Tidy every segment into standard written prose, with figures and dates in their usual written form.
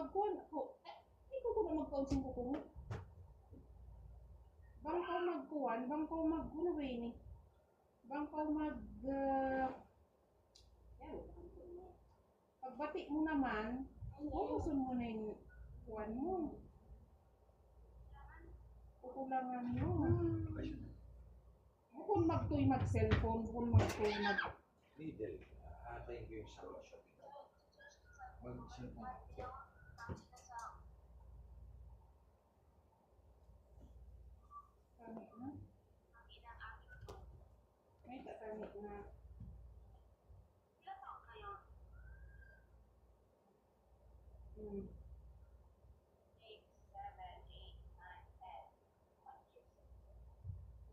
magkuhan ako. Ikaw ko na magkausin ko kung bangkaw magkuhan, bangkaw mag-gunawin eh. Bangkaw mag... pagbati mo naman, ubusin mo na yung kuhan mo. Kukulangan mo. Kung magtoy mag-cellphone, kung magtoy mag... Lidl, atayin ko yung sama shopping. Mag-cellphone. Tangi na. May tatangi na. Hmm. 8, 7, 8, 9,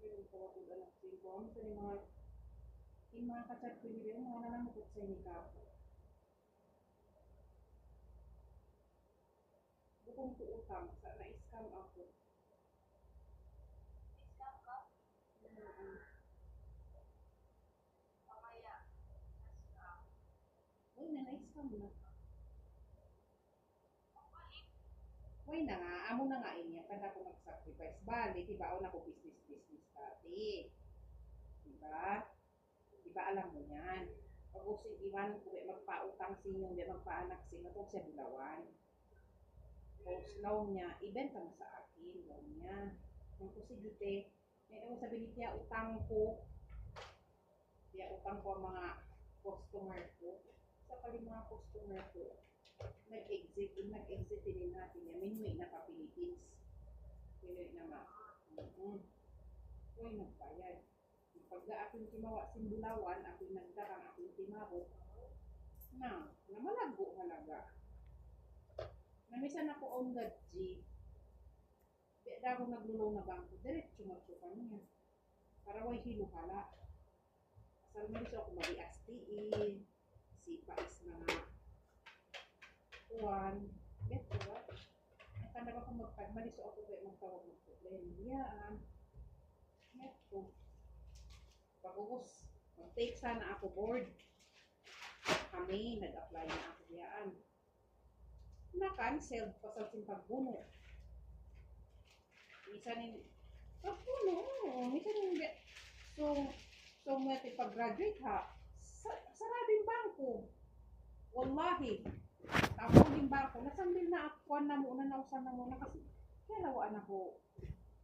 10. Yung po ako anak cellphone. So yung mga kachat ko yun, mga nanamukot sa inika. Bukong ko utang, sa na-scam ako. Scam ka? Mm-hmm. Mamaya. Na-scam. Uy, na-scam na. Balik. Uy na nga, amo na nga inya, kada ko mag-sacrifice. Bali, diba, o na ko business dati. Diba? Diba alam mo yan? Pag usig iwan, kung magpautang sa inyo, di magpaanak sa inyo, ito siya bilawan. Tapos loan niya, ibenta mo sa akin, loan niya. Kung kusigite, may ewan sabi niya, utang ko. Kaya utang ko ang mga customer ko. Sa pali mga customer ko, nag-exit din natin niya. Minuwi na pa Philippines. Minuwi na ma. Uy, nagbayad. Pagka ako'y timawa simbulawan, ako'y nagdarang, ako'y timabot. Na malago halaga. Namisan ako on God G. Beda ako naglulong na bangko, diretso magsukan niya. Para way hiluhala. Asal mo rin ako mag-iastiin. Sipa is mga kuwan. Beto ba? Ang kanda ba kung magpagmaliso ako kayo magtawag ng problem. Yan. Beto. Pagkukos, mag-take sana ako board. Kami, nag-apply na ako diyan. Na-cancelled pa sa pagbuno. Minsan yung pagbuno, minsan yung so may pag-graduate ha, sarado yung bangko. Wallahi, tapos yung bangko, nasambil na ako na muna, nausan na muna kasi kaya lawaan ako